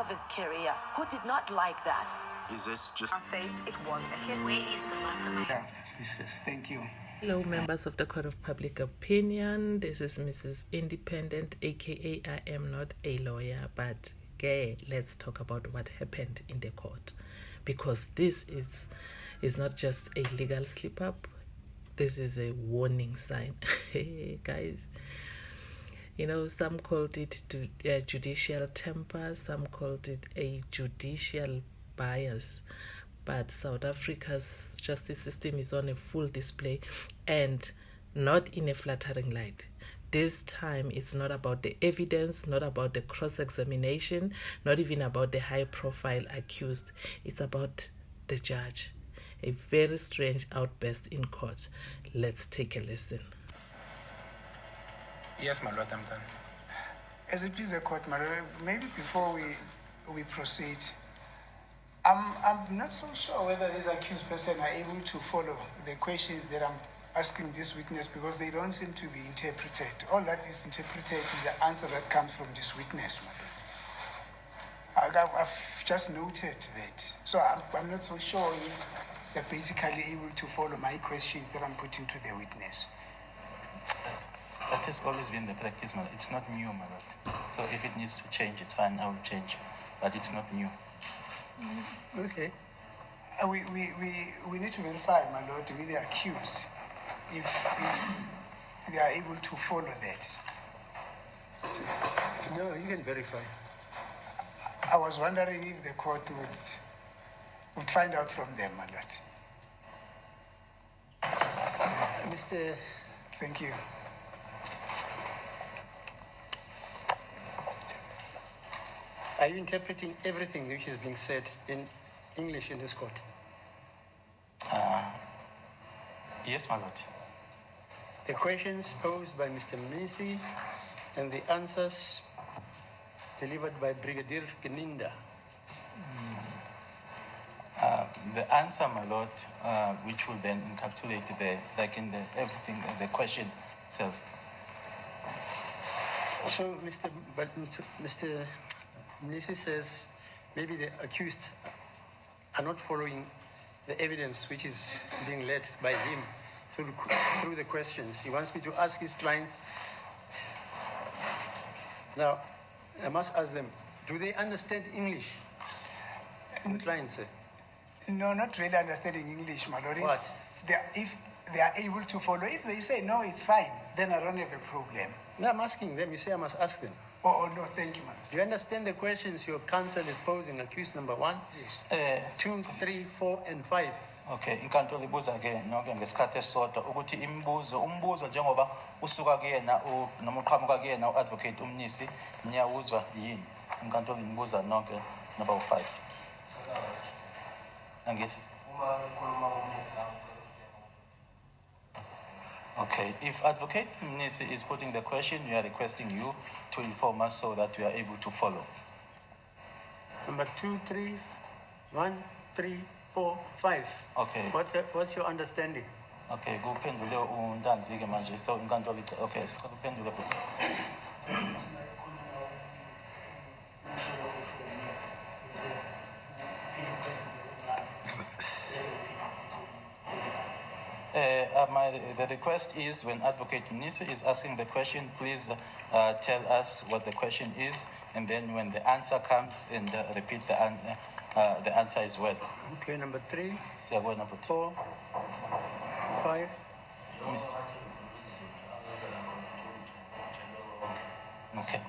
of his career, who did not like that. Is this just... I'll say it was a hit. Where is the mastermind? Yeah, Jesus. Thank you. Hello, members of the Court of Public Opinion. This is Mrs. Independent, aka I am not a lawyer, but let's talk about what happened in the court, because this is not just a legal slip-up. This is a warning sign. Guys, you know, some called it judicial temper, some called it a judicial bias, but South Africa's justice system is on a full display, and not in a flattering light. This time it's not about the evidence, not about the cross-examination, not even about the high-profile accused. It's about the judge. A very strange outburst in court. Let's take a listen. Yes, my lord, I'm done. As it pleases the court, my lord, maybe before we proceed, I'm not so sure whether these accused person are able to follow the questions that I'm asking this witness, because they don't seem to be interpreted. All that is interpreted is the answer that comes from this witness, my lord. I've just noted that. So I'm not so sure if they're basically able to follow my questions that I'm putting to the witness. That has always been the practice, man. It's not new, my lord. So if it needs to change, it's fine, I'll change. But it's not new. Okay. We need to verify, my lord, with the accused, if they are able to follow that. No, you can verify. I was wondering if the court would find out from them, my lord. Mr. Thank you. Are you interpreting everything which is being said in English in this court? Yes, my lord. The questions posed by Mr. Mnisi and the answers delivered by Brigadier Geninda. The answer, my lord, which will then encapsulate everything, the question itself. So, Mr. Mnisi says maybe the accused are not following the evidence which is being led by him through the questions. He wants me to ask his clients. Now, I must ask them, do they understand English? The clients say. No, not really understanding English, my lord. What? If they are able to follow, if they say no, it's fine, then I don't have a problem. No, I'm asking them. You say I must ask them. Oh, no, thank you, man. Do you understand the questions your counsel is posing, accused number 1, Yes. 2, 3, 4, and 5? Okay, inkantolo ibuza ke noke ngesikhathi esisodwa ukuthi umbuzo njengoba usuka kuyena noma uqhamuka kuyena uadvocate uMnisi niyawuzwa yini? Inkantolo imibuza nonke number 5. Angisi? Okay, if Advocate Mnisi is putting the question, we are requesting you to inform us so that we are able to follow. Number 2, 3, 1, 3, 4, 5. Okay. What's your understanding? Okay, kuphendule uNtanzi-ke manje, so inkantolo ithi okay, kuphendule futhi. The request is when Advocate Mnisi is asking the question, please tell us what the question is, and then when the answer comes, and repeat the answer as well. Okay, number 3, Siyabona number 2. 4, 5. Okay.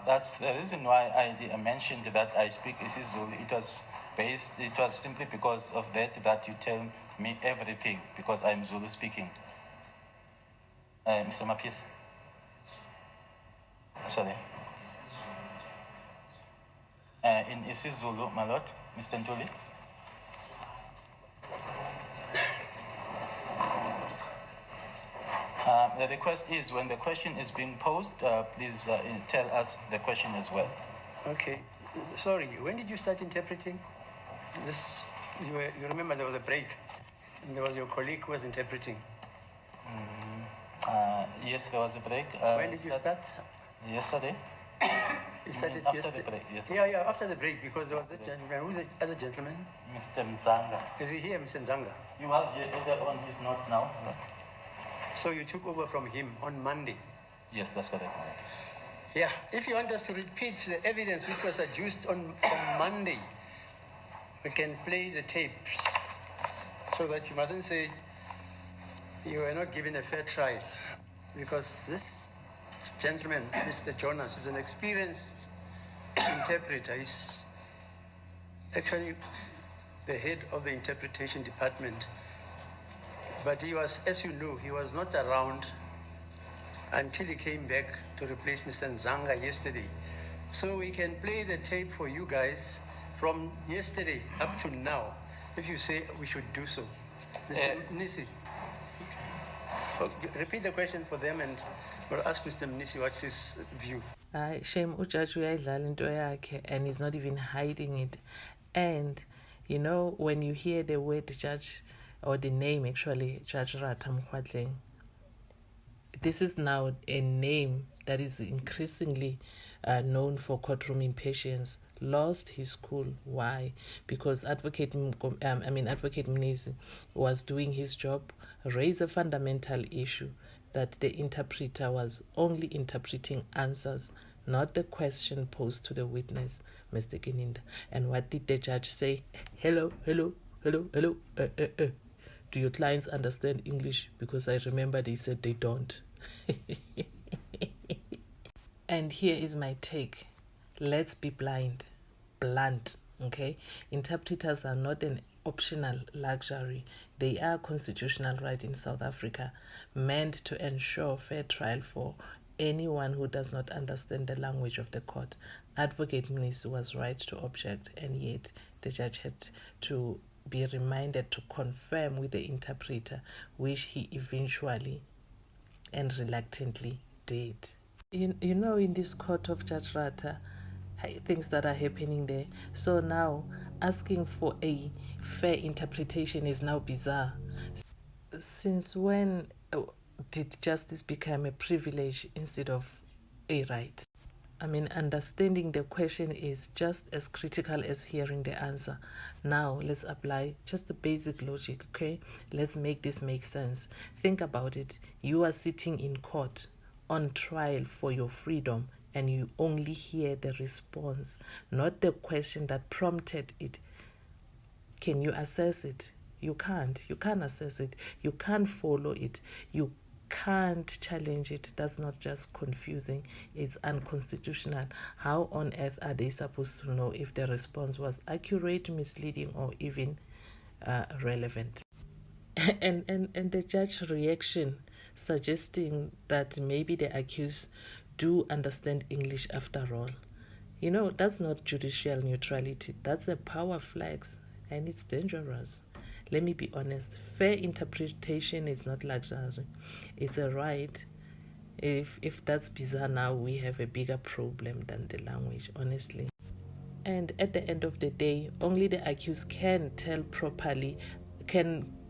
That's the reason why I mentioned that I speak isiZulu. It was simply because of that you tell me everything, because I'm Zulu speaking. Mr. Mapies? Sorry. In isiZulu, my lord, Mr. Ntuli? The request is when the question is being posed, please tell us the question as well. Okay. Sorry, when did you start interpreting? You remember there was a break, and there was your colleague who was interpreting. Yes, there was a break. When did you start? Yesterday. He started after yesterday. the break, yes. Yeah, after the break, because there was that gentleman. Who's the other gentleman? Mr. Mzanga. Is he here, Mr. Nzanga? He was here earlier on, he's not now. So you took over from him on Monday. Yes, that's correct. Yeah, if you want us to repeat the evidence which was adduced on Monday, we can play the tapes so that you mustn't say you were not given a fair trial, because this gentleman, Mr. Jonas, is an experienced interpreter. He's actually the head of the interpretation department. But he was, as you know, he was not around until he came back to replace Mr. Nzanga yesterday. So we can play the tape for you guys from yesterday up to now, if you say we should do so. Mr. Nisi, so repeat the question for them, and we'll ask Mr. Nisi what's his view. Shame ujaji uyayidlala into yakhe, and he's not even hiding it. And you know, when you hear the word judge, or the name actually, Judge Ratha Mokgoatleng, this is now a name that is increasingly known for courtroom impatience. Lost his school. Why? Because Advocate Mnisi was doing his job, raised a fundamental issue that the interpreter was only interpreting answers, not the question posed to the witness, Mr. Kininda. And what did the judge say? Hello. Do your clients understand English? Because I remember they said they don't. And here is my take. Let's be blunt, okay? Interpreters are not an optional luxury. They are a constitutional right in South Africa, meant to ensure fair trial for anyone who does not understand the language of the court. Advocate Mnisi was right to object, and yet the judge had to be reminded to confirm with the interpreter, which he eventually and reluctantly did. You know, in this court of Judge Ratha, things that are happening there. So now, asking for a fair interpretation is now bizarre. Since when did justice become a privilege instead of a right? I mean, understanding the question is just as critical as hearing the answer. Now, let's apply just the basic logic, okay? Let's make this make sense. Think about it. You are sitting in court on trial for your freedom, and you only hear the response, not the question that prompted it. Can you assess it? You can't. You can't assess it. You can't follow it. You can't challenge it. That's not just confusing, it's unconstitutional. How on earth are they supposed to know if the response was accurate, misleading, or even relevant? And the judge's reaction suggesting that maybe the accused do understand English after all. You know, that's not judicial neutrality. That's a power flex, and it's dangerous. Let me be honest. Fair interpretation is not luxury. It's a right. If that's bizarre now, we have a bigger problem than the language, honestly. And at the end of the day, only the accused can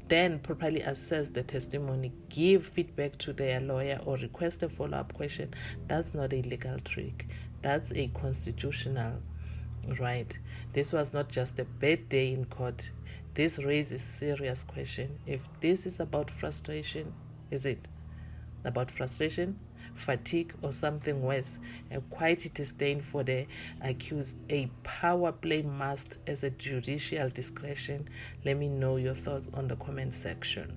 then properly assess the testimony, give feedback to their lawyer, or request a follow-up question. That's not a legal trick. That's a constitutional right. This was not just a bad day in court. This raises serious question. If this is about frustration, is it about frustration, fatigue, or something worse? A quiet disdain for the accused, a power play masked as a judicial discretion? Let me know your thoughts on the comment section.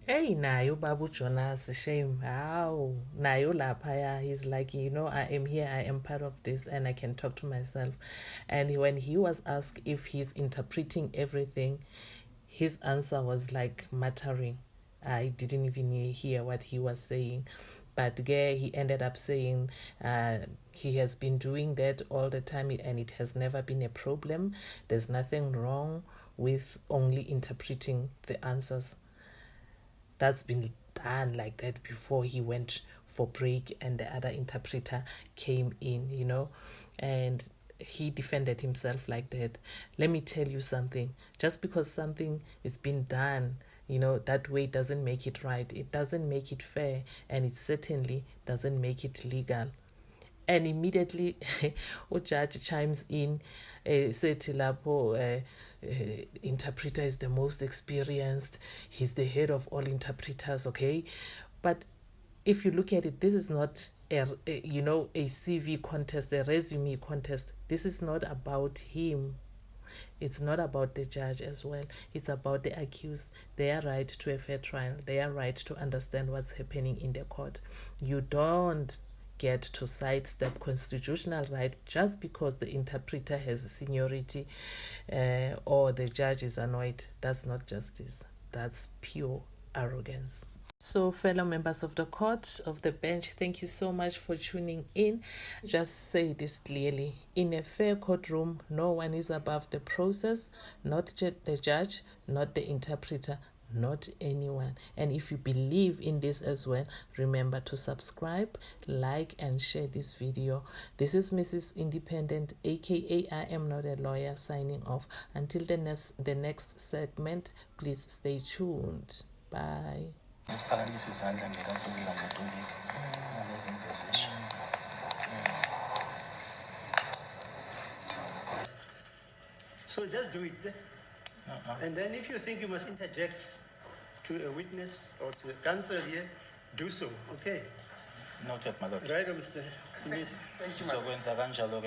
Hey, nayo Babu Jonas, shame. How? Nayo lapaya. He's like, you know, I am here, I am part of this, and I can talk to myself. And when he was asked if he's interpreting everything, his answer was like muttering. I didn't even hear what he was saying. But he ended up saying he has been doing that all the time, and it has never been a problem. There's nothing wrong with only interpreting the answers. That's been done like that before he went for break and the other interpreter came in, you know, and he defended himself like that. Let me tell you something. Just because something is being done, you know, that way doesn't make it right. It doesn't make it fair, and it certainly doesn't make it legal. And immediately judge chimes in, sethi lapho interpreter is the most experienced, he's the head of all interpreters, okay? But if you look at it, this is not a CV contest, a resume contest. This is not about him. It's not about the judge as well. It's about the accused, their right to a fair trial, their right to understand what's happening in the court. You don't get to sidestep constitutional right just because the interpreter has seniority or the judge is annoyed. That's not justice. That's pure arrogance. So, fellow members of the court, of the bench, thank you so much for tuning in. Just say this clearly. In a fair courtroom, no one is above the process, not the judge, not the interpreter, not anyone. And if you believe in this as well, remember to subscribe, like, and share this video. This is Mrs. Independent, aka I am not a lawyer, signing off. Until the next segment, please stay tuned. Bye. So just do it. And then if you think you must interject to a witness or to a counsel here, do so. Okay. Noted, my lord. Right, Mr. Yes. Thank you, So, when Zaganjalo,